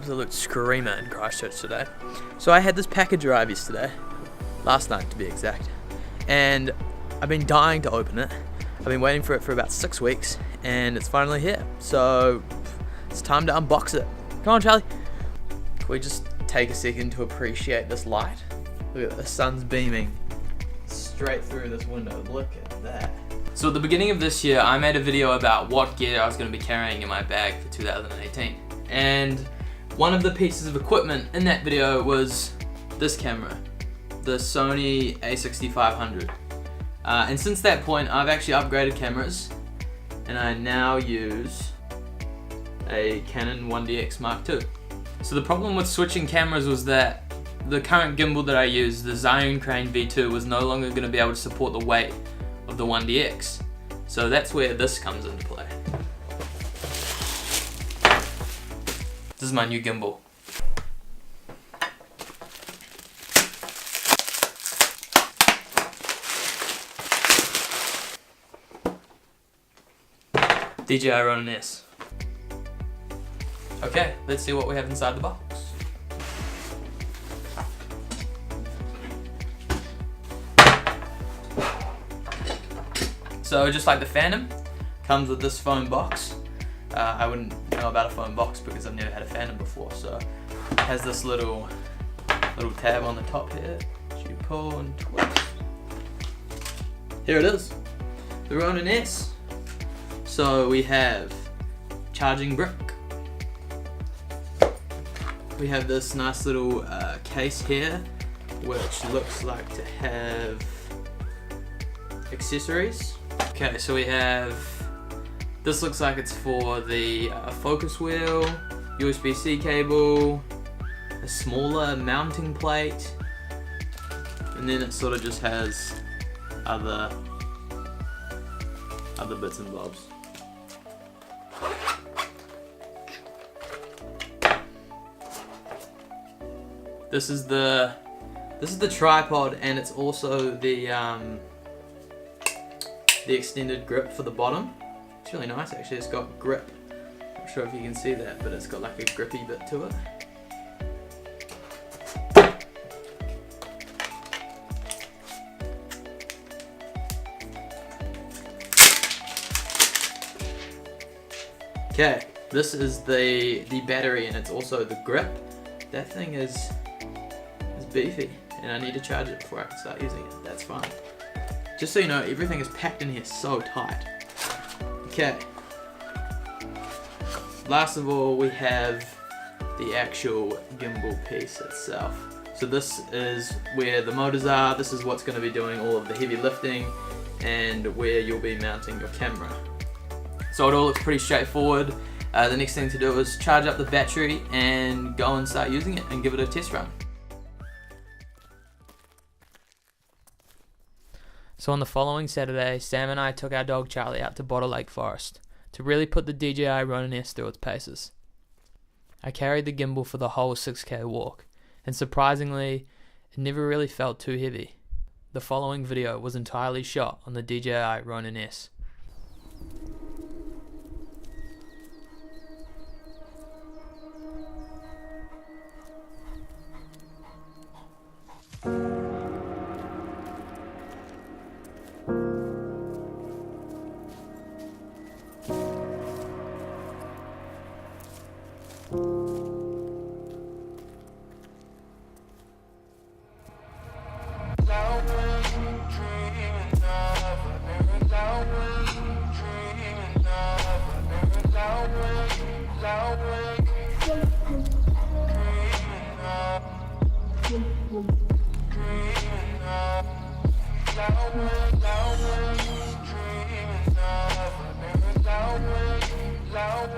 absolute screamer in Christchurch today. So I had this package arrive yesterday, last night to be exact, and I've been dying to open it. I've been waiting for it for about 6 weeks, and it's finally here. So it's time to unbox it. Come on, Charlie. Can we just take a second to appreciate this light? Look at the sun's beaming straight through this window. Look at that. So at the beginning of this year, I made a video about what gear I was going to be carrying in my bag for 2018. And one of the pieces of equipment in that video was this camera, the Sony a6500. And since that point, I've actually upgraded cameras, and I now use a Canon 1DX Mark II. So the problem with switching cameras was that the current gimbal that I use, the Zhiyun Crane V2, was no longer going to be able to support the weight of the 1DX. So that's where this comes into play. This is my new gimbal. DJI RONIN-S. Okay, let's see what we have inside the box. So just like the Phantom, comes with this phone box. I wouldn't know about a phone box because I've never had a Phantom before. So it has this little tab on the top here, which you pull and twist. Here it is, the RONIN-S. So we have charging brick. We have this nice little case here, which looks like to have accessories. Okay, so we have, this looks like it's for the focus wheel, USB-C cable, a smaller mounting plate, and then it sort of just has other bits and bobs. This is the tripod, and it's also the extended grip for the bottom. It's really nice actually, it's got grip. Not sure if you can see that, but it's got like a grippy bit to it. Okay, this is the battery, and it's also the grip. That thing is beefy, and I need to charge it before I can start using it. That's fine. Just so you know, everything is packed in here so tight. Okay. Last of all, we have the actual gimbal piece itself. So this is where the motors are. This is what's going to be doing all of the heavy lifting, and where you'll be mounting your camera. So it all looks pretty straightforward. The next thing to do is charge up the battery and go and start using it and give it a test run. So on the following Saturday, Sam and I took our dog Charlie out to Bottle Lake Forest to really put the DJI RONIN-S through its paces. I carried the gimbal for the whole 6K walk, and surprisingly, it never really felt too heavy. The following video was entirely shot on the DJI RONIN-S. Loud